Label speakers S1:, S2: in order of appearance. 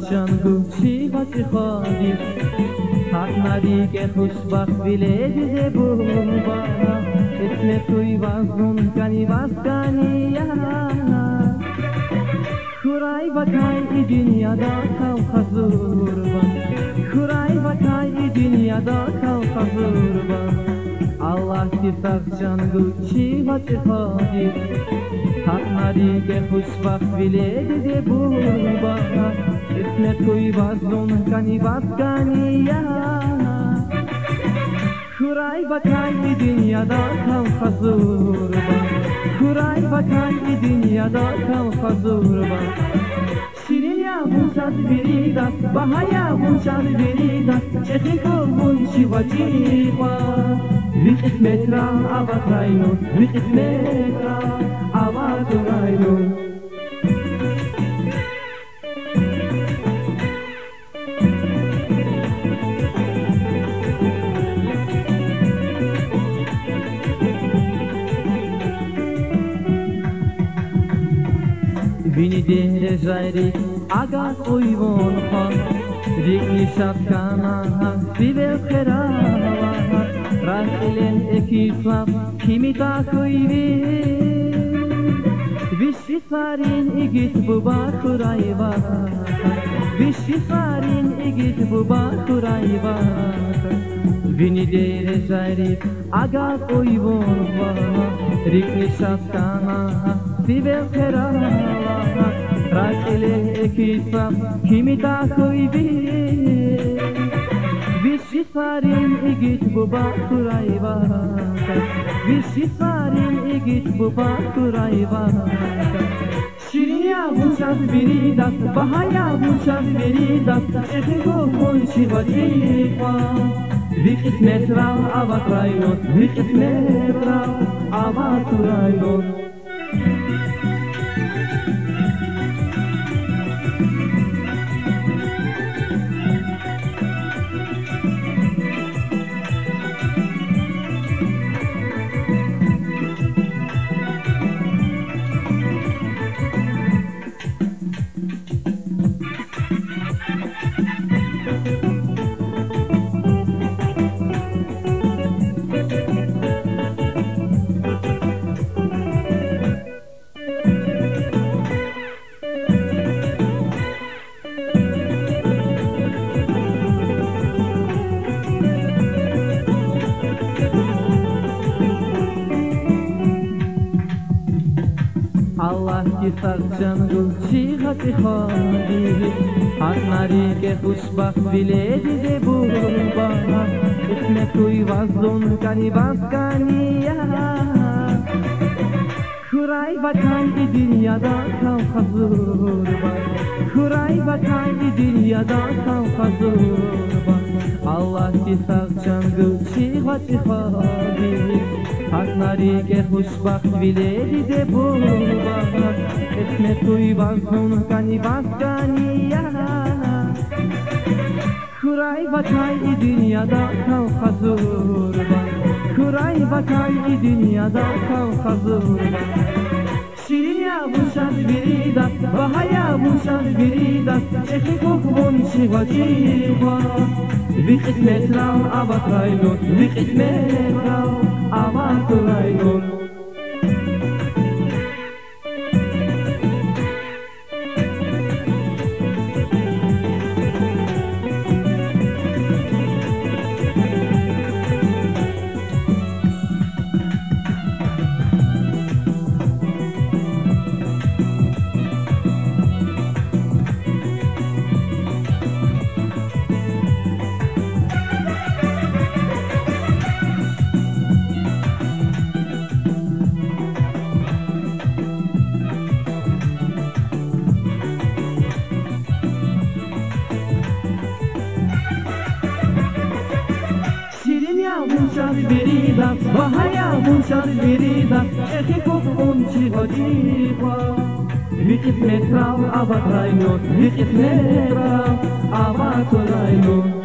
S1: سرچنگو چی وقتی خواهی حق ندی که خوشبخت بله دیده بوبا اسم توی وزن کنی بس کنی خورای بکای ای دنیا دا کم خزور با خورای بکای ای دنیا دا کم خزور با Allah ki sakçangu çi vati hak nadi ke خوشبخت bile de bu ba ismet koy bazlon kani bas kani ya kuray bakay dünyada kam hazur ba kuray bakay dünyada kam hazur ba şirin ya bunçad biri das bahaya bunçad biri das çekiko bunçi vati ba V'qismet ra abatrayno, v'qismet ra abatrayno Vini dehre jayri agas oyvon khan Rikni shapkana sivel kherawa Rachelen ekislam kimi takuyvi Vişisarin igit bu bakurayva Vişisarin igit bu bakurayva Vini dere jari agas oyvon va Rikni shapkana sivel kherawa Rachelen ekislam kimi takuyvi Vişisarin igit bu bakurayva Vişisarin igit bu bakurayva Şirin ya bunçad biri das bahaya bunçad biri das Eko konçi vatifa V'qismet ra abatrayno V'qismet ra abatrayno Allah ki sakçangu çi hati khadi hak nari ke خوشبخت bile dide bu ba isme toy vazon kani bas kani ya Kuray bakay dünyada kam hazur ba Kuray bakay dünyada kam hazur ba Allah ki sakçangu çi hati khadi hak nari ke خوشبخت bile dide bu ba اسم توی وزن کنی بس کنی یا خورای بکای dünyada کم خزور با خورای بکای dünyada کم خزور با شیرین یا bunçad biri das bahaya bunçad biri das Eko konçi vatifa V'qismet ra abatrayno V'qismet ra abatrayno bunçad biri das bahaya bunçad biri das Eko konçi vatifa V'qismet ra abatrayno V'qismet ra abatrayno